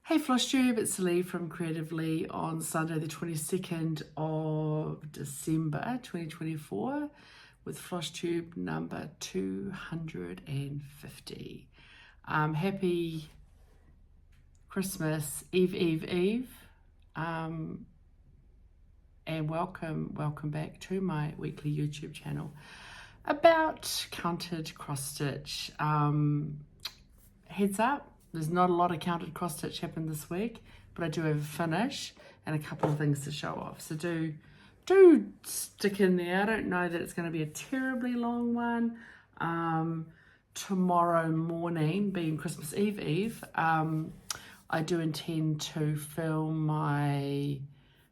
Hey FLOSSTUBE, it's Leigh from Creatively on Sunday the 22nd of December 2024 with FLOSSTUBE number 250. Happy Christmas Eve, and welcome back to my weekly YouTube channel about counted cross stitch. Heads up, there's not a lot of counted cross stitch happened this week, but I do have a finish and a couple of things to show off. So do stick in there. I don't know that it's going to be a terribly long one. Tomorrow morning, being Christmas Eve, I do intend to film my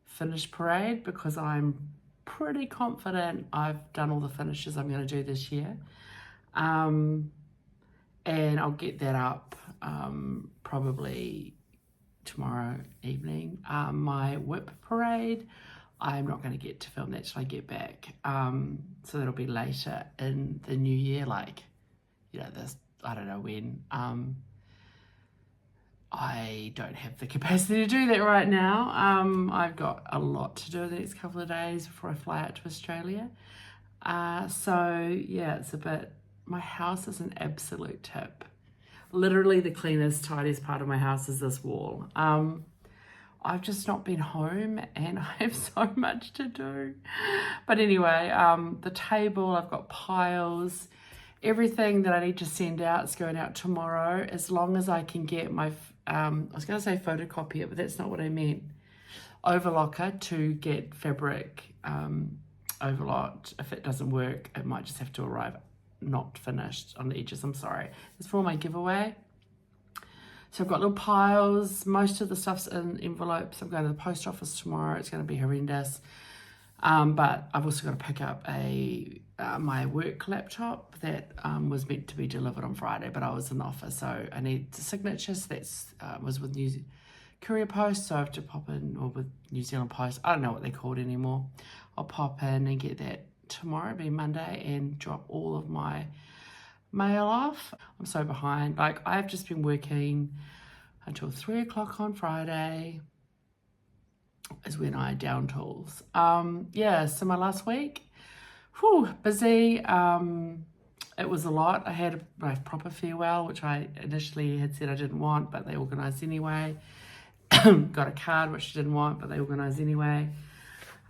finish parade because I'm pretty confident I've done all the finishes I'm going to do this year. And I'll get that up probably tomorrow evening. My whip parade, I'm not going to get to film that till I get back. So that'll be later in the new year, like, this, I don't know when. I don't have the capacity to do that right now. I've got a lot to do in the next couple of days before I fly out to Australia. So yeah, it's a bit, my house is an absolute tip. Literally the cleanest, tidiest part of my house is this wall. I've just not been home and I have so much to do. But anyway, the table, I've got piles. Everything that I need to send out is going out tomorrow, as long as I can get my, I was going to say photocopier, but that's not what I meant. Overlocker to get fabric overlocked. If it doesn't work, it might just have to arrive not finished on the edges. I'm sorry. It's for my giveaway. So I've got little piles. Most of the stuff's in envelopes. I'm going to the post office tomorrow. It's going to be horrendous. But I've also got to pick up my work laptop that was meant to be delivered on Friday, but I was in the office, so I need the signatures. That's was with Courier Post, so I have to pop in, or with New Zealand Post. I don't know what they're called anymore. I'll pop in and get that tomorrow, be Monday, and drop all of my mail off. I'm so behind. Like, I've just been working until 3 o'clock on Friday is when I down tools. Yeah, so my last week, busy. It was a lot. I had my proper farewell, which I initially had said I didn't want, but they organised anyway. Got a card, which I didn't want, but they organised anyway.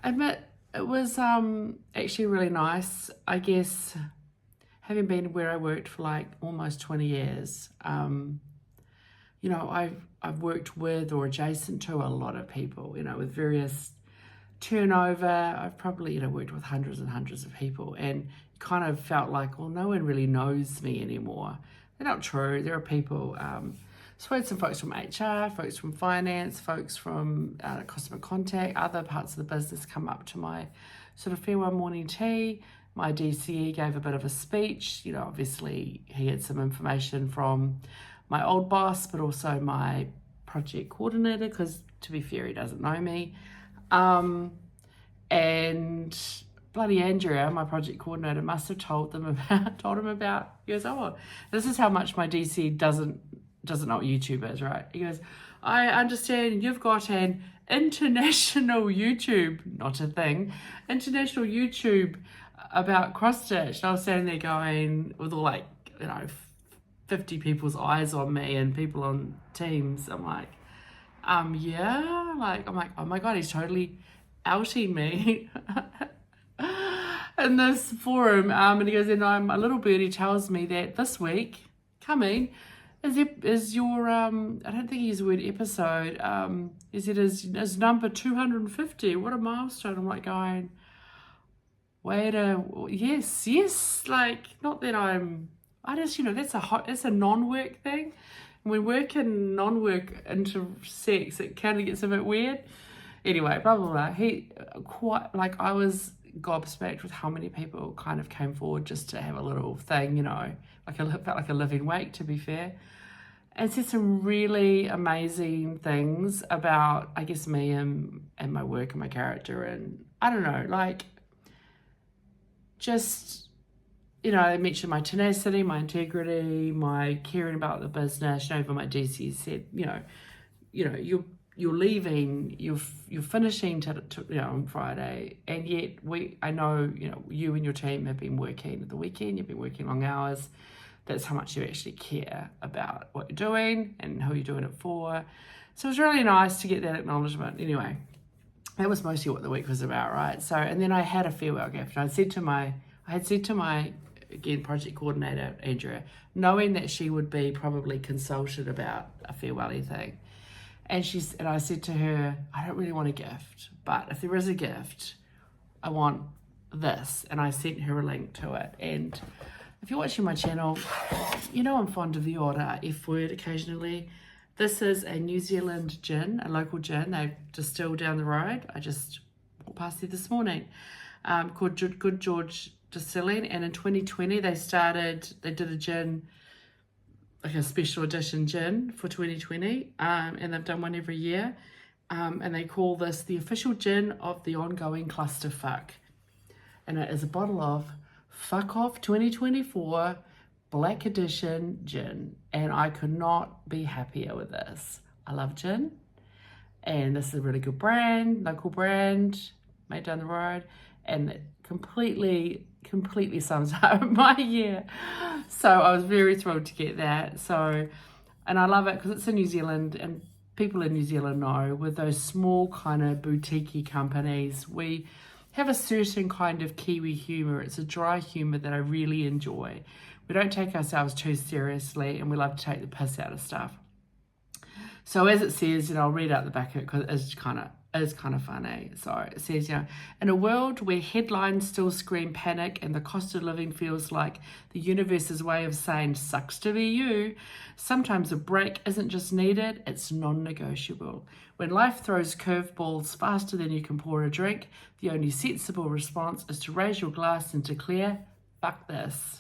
I admit, it was actually really nice. I guess, having been where I worked for like almost 20 years, I've worked with or adjacent to a lot of people, with various turnover. I've probably, worked with hundreds and hundreds of people, and kind of felt like, well, no one really knows me anymore. They're not true. There are people, so I had some folks from HR, folks from finance, folks from customer contact, other parts of the business come up to my sort of farewell morning tea. My DCE gave a bit of a speech. Obviously he had some information from my old boss, but also my project coordinator, because to be fair, he doesn't know me. And bloody Andrea, my project coordinator, must have told him about, he goes, oh, this is how much my DC doesn't know what YouTube is, right? He goes, I understand you've got an international YouTube, not a thing, international YouTube about cross stitch. And I was standing there going, with all 50 people's eyes on me and people on Teams. I'm like, yeah, I'm like, oh my God, he's totally outing me in this forum. And he goes, and a little birdie tells me that this week coming is your, I don't think he used the word episode, is it is number 250. What a milestone. I'm like going, yes, like, not that I just, that's a non-work thing. When work and non-work intersects, it kind of gets a bit weird. Anyway, blah, blah, blah. I was gobsmacked with how many people kind of came forward just to have a little thing, felt like a living wake, to be fair. And said some really amazing things about, I guess, me and my work and my character. And I don't know, just, they mentioned my tenacity, my integrity, my caring about the business. Over my DC said, you're leaving, you're finishing on Friday, and yet I know, you and your team have been working at the weekend, you've been working long hours. That's how much you actually care about what you're doing and who you're doing it for. So it was really nice to get that acknowledgement. Anyway, that was mostly what the week was about, right? So, and then I had a farewell gift. I had said to my again, project coordinator, Andrea, knowing that she would be probably consulted about a farewell-y thing. And I said to her, I don't really want a gift, but if there is a gift, I want this. And I sent her a link to it. And if you're watching my channel, I'm fond of the odd F word occasionally. This is a New Zealand gin, a local gin. They've distilled down the road. I just walked past there this morning, called Good George Distilling. And in 2020, they did a gin, like a special edition gin for 2020. And they've done one every year. And they call this the official gin of the ongoing clusterfuck. And it is a bottle of Fuck Off 2024 Black Edition gin, and I could not be happier with this. I love gin, and this is a really good brand, local brand, made down the road, and it completely sums up my year. So I was very thrilled to get that. So, and I love it because it's in New Zealand, and people in New Zealand know with those small kind of boutique companies, we have a certain kind of Kiwi humour. It's a dry humour that I really enjoy. We don't take ourselves too seriously, and we love to take the piss out of stuff. So as it says, I'll read out the back of it because it's kind of funny. So it says, in a world where headlines still scream panic and the cost of living feels like the universe's way of saying sucks to be you, sometimes a break isn't just needed, it's non-negotiable. When life throws curveballs faster than you can pour a drink, the only sensible response is to raise your glass and declare, fuck this.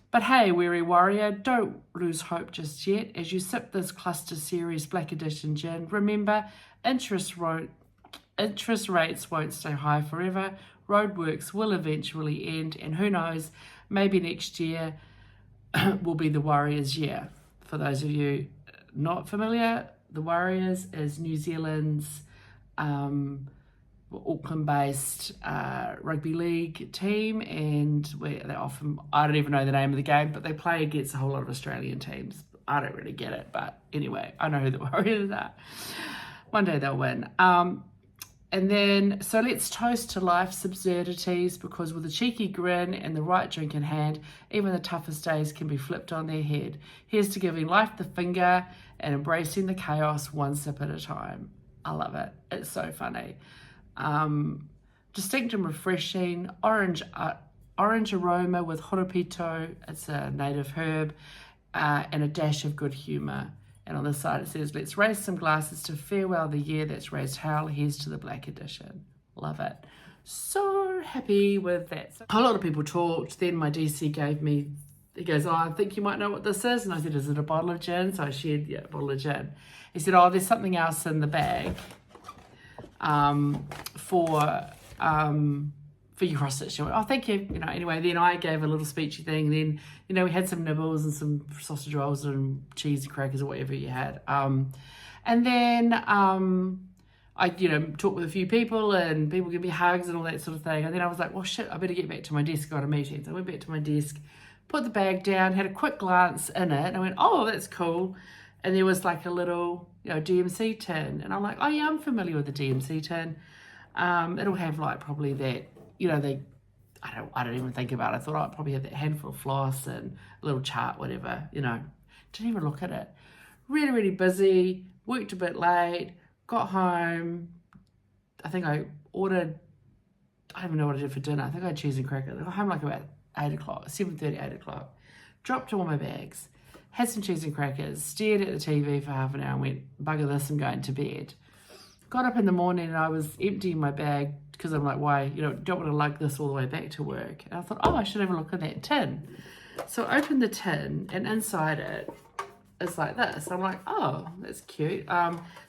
But hey, weary warrior, don't lose hope just yet. As you sip this Cluster Series Black Edition gin, remember, interest rates won't stay high forever. Roadworks will eventually end, and who knows, maybe next year will be the Warriors' year. For those of you not familiar, the Warriors is New Zealand's Auckland-based rugby league team, and they often, I don't even know the name of the game, but they play against a whole lot of Australian teams. I don't really get it, but anyway, I know who the Warriors are. One day they'll win. And then, so let's toast to life's absurdities, because with a cheeky grin and the right drink in hand, even the toughest days can be flipped on their head. Here's to giving life the finger and embracing the chaos one sip at a time. I love it. It's so funny. Distinct and refreshing, orange aroma with horopito, it's a native herb, and a dash of good humour. And on this side it says, let's raise some glasses to farewell the year that's raised hell. Here's to the Black Edition. Love it. So happy with that. So, a lot of people talked. Then my DC he goes, I think you might know what this is. And I said, is it a bottle of gin? So I shared, a bottle of gin. He said, there's something else in the bag for your cross-stitch. Thank you. Anyway, then I gave a little speechy thing. Then, we had some nibbles and some sausage rolls and cheese and crackers or whatever you had. And then I, talked with a few people, and people give me hugs and all that sort of thing. And then I was like, well, shit, I better get back to my desk. I got a meeting. So I went back to my desk, put the bag down, had a quick glance in it. And I went, oh, that's cool. And there was like a little, DMC tin. And I'm like, oh yeah, I'm familiar with the DMC tin. It'll have like probably that, I don't even think about it. I thought I'd probably have that handful of floss and a little chart, whatever, Didn't even look at it. Really, really busy, worked a bit late, got home. I think I ordered, I don't even know what I did for dinner. I think I had cheese and crackers. I got home like about 8 o'clock, 7:30, 8 o'clock. Dropped all my bags, had some cheese and crackers, stared at the TV for half an hour and went, bugger this, I'm going to bed. Got up in the morning and I was emptying my bag because I'm like, why, don't want to lug this all the way back to work. And I thought, I should have a look at that tin. So I opened the tin, and inside it is like this. I'm like, oh, that's cute.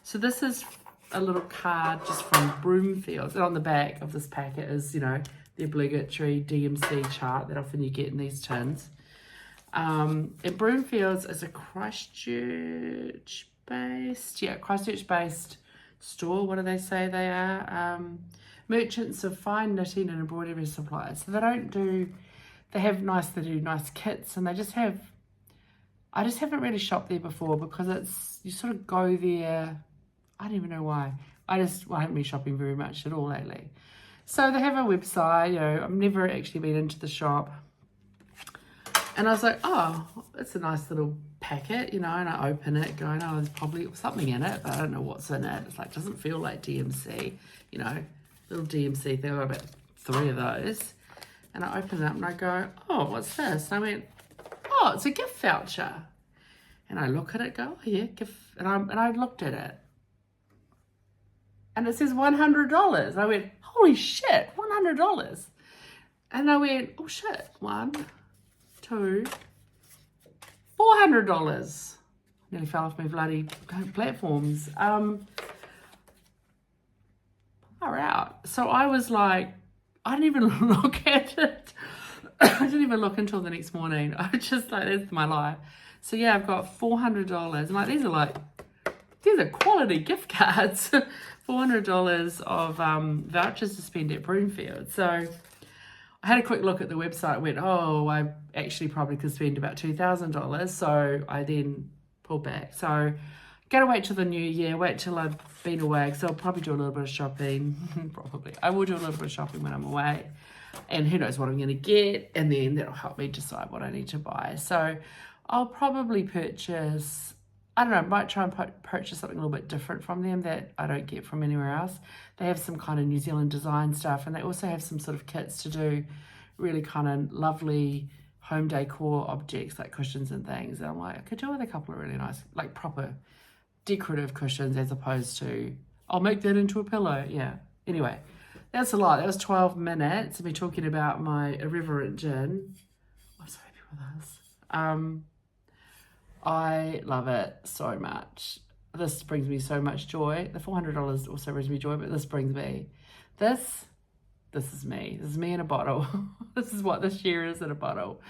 So this is a little card just from Broomfields. And on the back of this packet is, the obligatory DMC chart that often you get in these tins. And Broomfields is a Christchurch Christchurch-based store. What do they say they are? Merchants of fine knitting and embroidery supplies. So they do nice kits, and I just haven't really shopped there before because you sort of go there. I don't even know why. I haven't been shopping very much at all lately. So they have a website, I've never actually been into the shop. And I was like, oh, it's a nice little packet, and I open it going, oh, there's probably something in it, but I don't know what's in it. It's like, doesn't feel like DMC, little DMC thing. I've got about 3 of those. And I open it up and I go, oh, what's this? And I went, oh, it's a gift voucher. And I look at it, go, oh yeah, gift. And I looked at it. And it says $100. And I went, holy shit, $100. And I went, oh shit, 1, 2, $400. Nearly fell off my bloody platforms. Far out. So I was like, I didn't even look at it. I didn't even look until the next morning. I was just like, that's my life. So yeah, I've got $400. I'm like, these are quality gift cards. $400 of vouchers to spend at Broomfield. So I had a quick look at the website, went, oh, I actually probably could spend about $2,000. So I then pulled back. So gotta wait till the new year, wait till I've been away, because I'll probably do a little bit of shopping. Probably. I will do a little bit of shopping when I'm away. And who knows what I'm going to get. And then that'll help me decide what I need to buy. So I'll probably purchase, I don't know, I might try and purchase something a little bit different from them that I don't get from anywhere else. They have some kind of New Zealand design stuff, and they also have some sort of kits to do really kind of lovely home decor objects like cushions and things. And I'm like, I could do with a couple of really nice, like proper decorative cushions as opposed to, I'll make that into a pillow. Yeah. Anyway, that's a lot. That was 12 minutes of me talking about my irreverent gin. I'm so happy with this. I love it so much. This brings me so much joy. The $400 also brings me joy, but this is me. This is me. This is me in a bottle. This is what this year is in a bottle.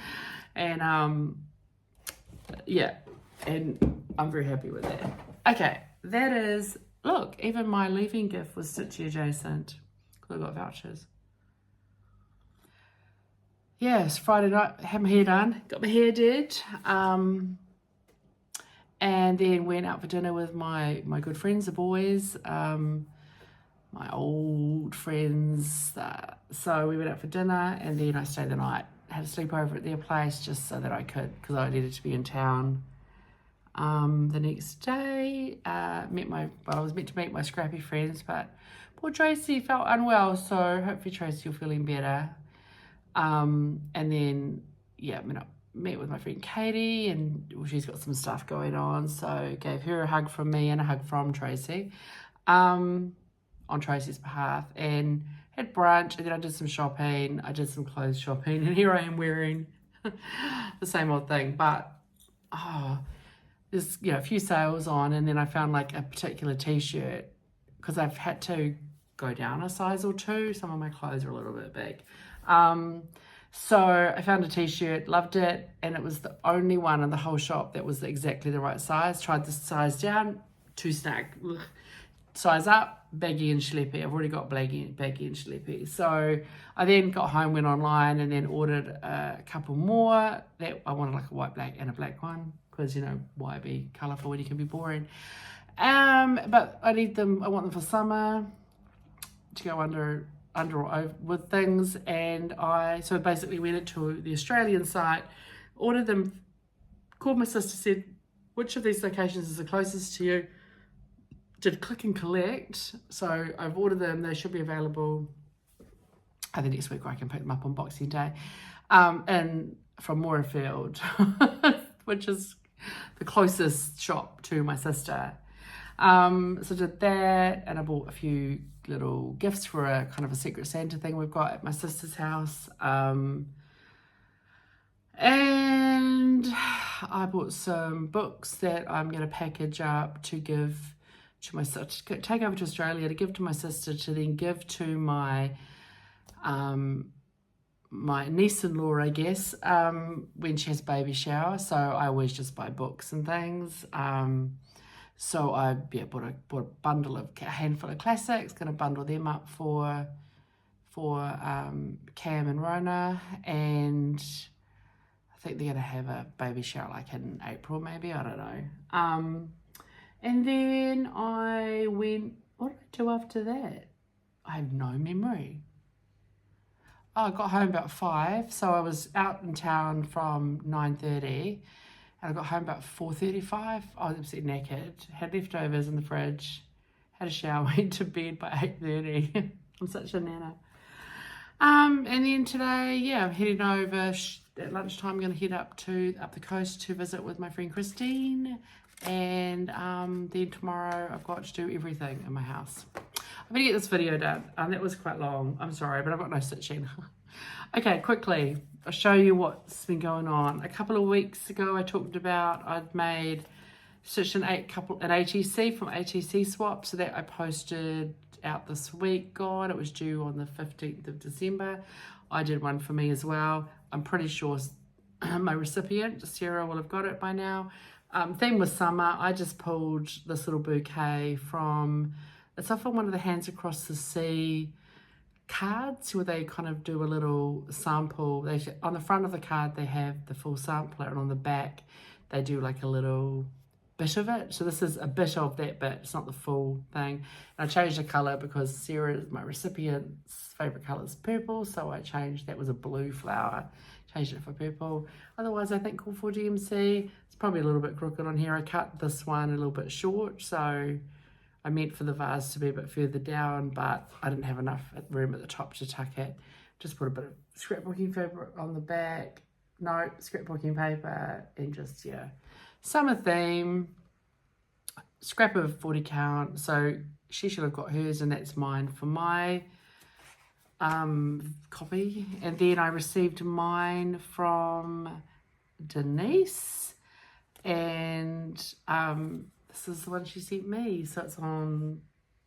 And yeah, and I'm very happy with that. Okay, that is, look, even my leaving gift was Stitchy adjacent because I got vouchers. Yes, Friday night, had my hair done, got my hair did, and then went out for dinner with my good friends, the boys, my old friends. So we went out for dinner, and then I stayed the night, had a sleepover at their place just so that I could, because I needed to be in town. The next day, I was meant to meet my scrappy friends, but poor Tracy felt unwell, so hopefully Tracy will feeling better. And then, yeah, met with my friend Katie, and she's got some stuff going on, so gave her a hug from me and a hug from Tracy, on Tracy's behalf, and had brunch, and then I did some shopping. I did some clothes shopping, and here I am wearing the same old thing, but there's a few sales on, and then I found like a particular t-shirt, because I've had to go down a size or 2. Some of my clothes are a little bit big. So I found a t-shirt, loved it, and it was the only one in the whole shop that was exactly the right size. Tried the size down, too snug. Size up, baggy and schleppy. I've already got baggy and schleppy. So I then got home, went online, and then ordered a couple more. That I wanted like a white, black, and a black one, because why be colourful when you can be boring? But I need them. I want them for summer to go under or over with things, and so basically went into the Australian site, ordered them, called my sister, said, which of these locations is the closest to you? Did click and collect. So I've ordered them. They should be available either next week, or I can pick them up on Boxing Day, and from Moorefield, which is the closest shop to my sister. So did that, and I bought a few little gifts for a kind of a secret Santa thing we've got at my sister's house. And I bought some books that I'm going to package up to give to my sister, take over to Australia to give to my sister, to then give to my my niece-in-law, I guess, when she has baby shower. So I always just buy books and things. So I bought a bundle of a handful of classics. Going to bundle them up for Cam and Rona, and I think they're going to have a baby shower like in April maybe, I don't know. And then I went, what did I do after that? I have no memory. Oh, I got home about 5, so I was out in town from 9:30, and I got home about 4:35. I was absolutely knackered, had leftovers in the fridge, had a shower, went to bed by 8:30. I'm such a nana. And then today, yeah, I'm heading over at lunchtime. I'm going to head up the coast to visit with my friend Christine, and then tomorrow I've got to do everything in my house. I'm going to get this video done. That was quite long. I'm sorry, but I've got no stitching. Okay, quickly, I'll show you what's been going on. A couple of weeks ago, I talked about I'd made stitched an ATC from ATC swap, so that I posted out this week. God, it was due on the 15th of December. I did one for me as well. I'm pretty sure my recipient, Sarah, will have got it by now. Theme was summer. I just pulled this little bouquet from, it's off on one of the Hands Across the Sea cards where they kind of do a little sample. On the front of the card they have the full sampler, and on the back they do like a little bit of it. So this is a bit of that bit, it's not the full thing. And I changed the colour because Sarah, my recipient's favourite colour is purple, so I changed, that was a blue flower, changed it for purple. Otherwise I think call for DMC. It's probably a little bit crooked on here. I cut this one a little bit short, so I meant for the vase to be a bit further down, but I didn't have enough room at the top to tuck it. Just put a bit of scrapbooking fabric on the back, no, scrapbooking paper, and just, yeah. Summer theme, scrap of 40 count, so she should have got hers and that's mine for my copy. And then I received mine from Denise, and this is the one she sent me, so it's on,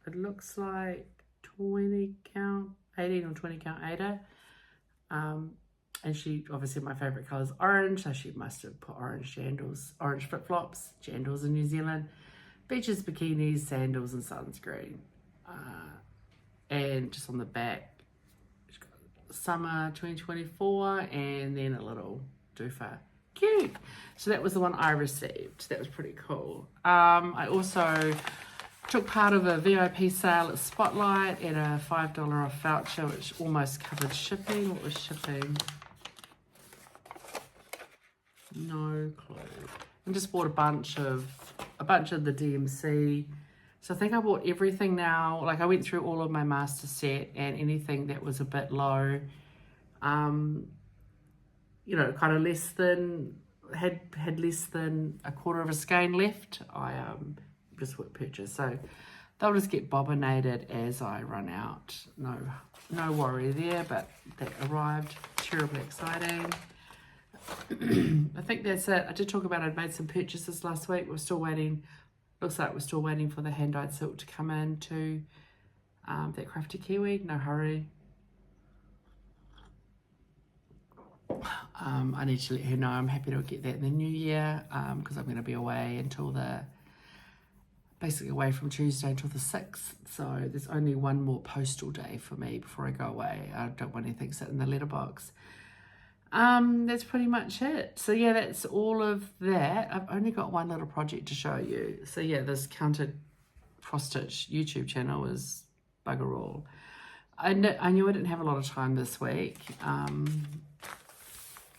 it looks like 20 count, 18 or 20 count Ada. And she, obviously my favourite colour is orange, so she must have put orange jandals, orange flip-flops, jandals in New Zealand, beaches, bikinis, sandals and sunscreen. And just on the back, she's got summer 2024 and then a little doofer. Cute. So that was the one I received. That was pretty cool. I also took part of a VIP sale at Spotlight and a $5 off voucher, which almost covered shipping. What was shipping? No clue. I just bought a bunch of the DMC. So I think I bought everything now. Like I went through all of my master set, and anything that was a bit low, you know, kind of less than, had less than a quarter of a skein left, I just would purchase. So they'll just get bobbinated as I run out. No worry there, but that arrived. Terribly exciting. I think that's it. I did talk about I'd made some purchases last week. We're still waiting. Looks like we're still waiting for the hand-dyed silk to come in to that Crafty Kiwi. No hurry. I need to let her know I'm happy to get that in the new year, because I'm going to be away until basically away from Tuesday until the 6th. So there's only one more postal day for me before I go away. I don't want anything sitting in the letterbox. That's pretty much it. So yeah, that's all of that. I've only got one little project to show you. So yeah, this counted cross stitch YouTube channel is bugger all. I knew I didn't have a lot of time this week.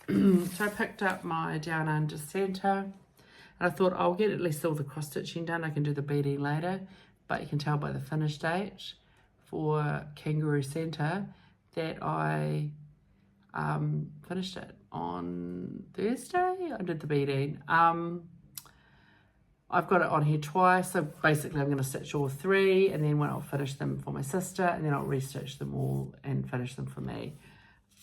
So I picked up my Down Under Centre, and I thought I'll get at least all the cross stitching done. I can do the beading later, but you can tell by the finish date for Kangaroo Centre that I finished it on Thursday. I did the beading. I've got it on here twice, so basically I'm going to stitch all 3, and then when I'll finish them for my sister, and then I'll restitch them all and finish them for me.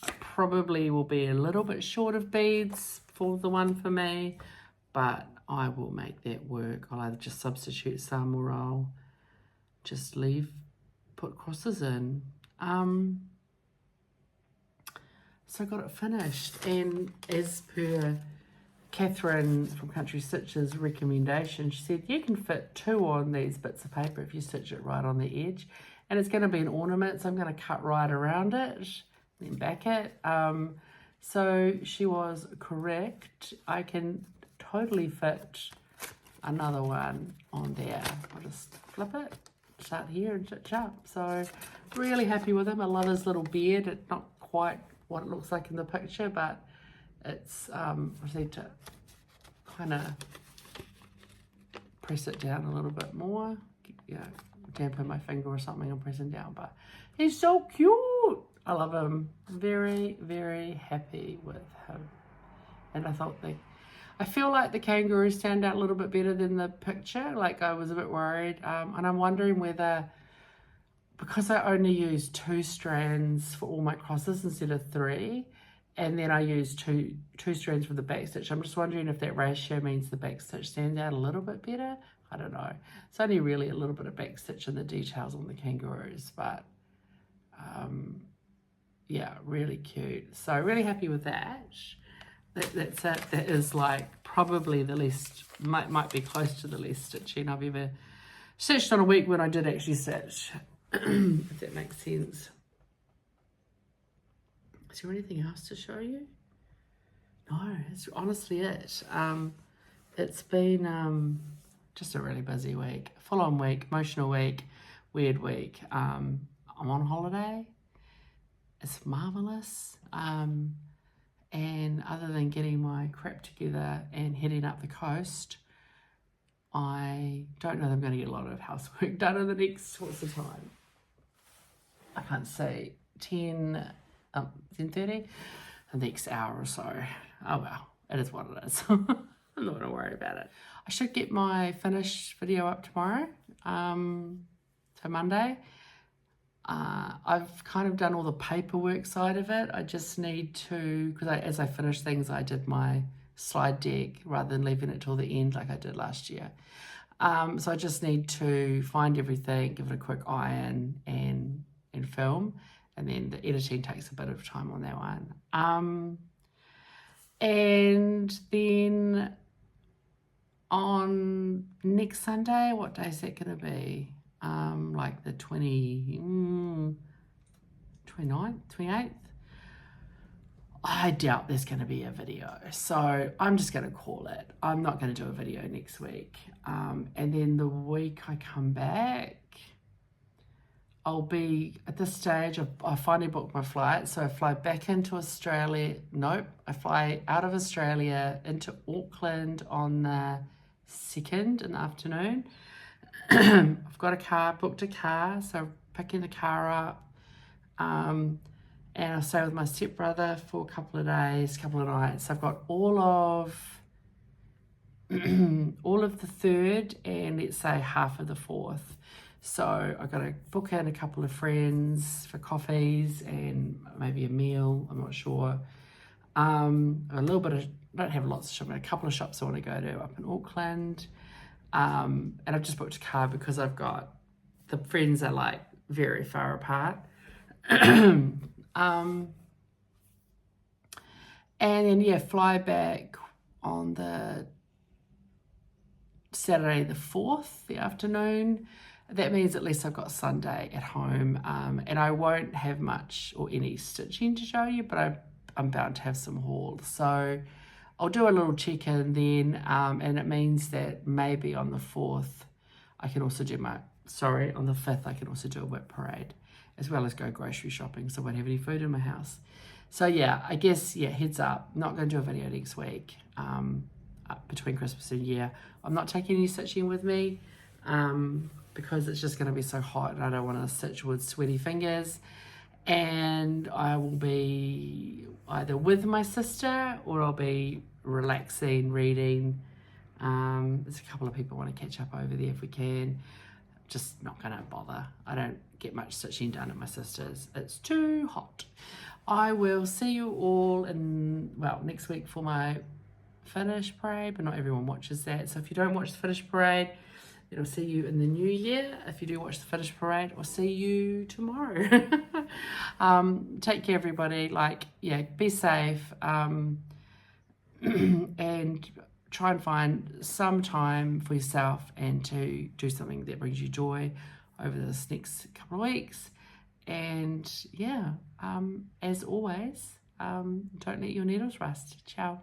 I probably will be a little bit short of beads for the one for me, but I will make that work. I'll either just substitute some, or I'll just put crosses in. So I got it finished, and as per Catherine from Country Stitches recommendation, she said you can fit 2 on these bits of paper if you stitch it right on the edge, and it's going to be an ornament, so I'm going to cut right around it, then back it. So she was correct. I can totally fit another one on there. I'll just flip it, start here and stitch up. So really happy with him. I love his little beard. It's not quite what it looks like in the picture, but it's I just need to kind of press it down a little bit more. Yeah, dampen my finger or something and pressing down, but he's so cute. I love him. Very, very happy with him. And I feel like the kangaroos stand out a little bit better than the picture. Like, I was a bit worried. And I'm wondering whether, because I only use 2 strands for all my crosses instead of 3, and then I use two strands for the back stitch, I'm just wondering if that ratio means the back stitch stands out a little bit better. I don't know. It's only really a little bit of back stitch in the details on the kangaroos, but yeah, really cute. So really happy with that. That's it. That is like probably the least, might be close to the least stitching I've ever stitched on a week when I did actually stitch, if that makes sense. Is there anything else to show you? No, it's honestly it. It's been just a really busy week, full-on week, emotional week, weird week. I'm on holiday. It's marvelous. And other than getting my crap together and heading up the coast, I don't know that I'm going to get a lot of housework done in the next, what's the time? I can't see, 10:30, the next hour or so. Oh well, it is what it is. I'm not going to worry about it. I should get my finished video up tomorrow, so Monday. I've kind of done all the paperwork side of it. I just need to, because as I finish things, I did my slide deck rather than leaving it till the end like I did last year. So I just need to find everything, give it a quick iron and film, and then the editing takes a bit of time on that one. And then on next Sunday, what day is that going to be? Like the 29th, 28th. I doubt there's going to be a video, so I'm just going to call it. I'm not going to do a video next week. And then the week I come back, I'll be, at this stage, I finally booked my flight, so I fly back into Australia. Nope, I fly out of Australia into Auckland on the 2nd in the afternoon. I've got a car, booked a car, so I'm picking the car up, and I'll stay with my stepbrother for a couple of days, couple of nights. I've got all of the 3rd and let's say half of the 4th. So I've got to book in a couple of friends for coffees and maybe a meal, I'm not sure. A little bit of, I don't have lots of shopping, a couple of shops I want to go to up in Auckland. And I've just booked a car because I've got, the friends are like very far apart. And then yeah, fly back on the Saturday the 4th, the afternoon. That means at least I've got Sunday at home, and I won't have much or any stitching to show you, but I'm bound to have some hauls. So I'll do a little check-in then, and it means that maybe on the 4th, I can also do on the 5th, I can also do a whip parade, as well as go grocery shopping, so I won't have any food in my house. So yeah, I guess, yeah, heads up, not going to do a video next week, between Christmas and New Year. I'm not taking any stitching with me, because it's just going to be so hot, and I don't want to stitch with sweaty fingers. And I will be either with my sister or I'll be relaxing, reading. There's a couple of people want to catch up over there if we can. Just not going to bother. I don't get much stitching done at my sister's. It's too hot. I will see you all next week for my finish parade, but not everyone watches that. So if you don't watch the finish parade, then I'll see you in the new year. If you do watch the finish parade, I'll see you tomorrow. Take care, everybody. Be safe. and try and find some time for yourself and to do something that brings you joy over this next couple of weeks. And yeah, as always, don't let your needles rust. Ciao.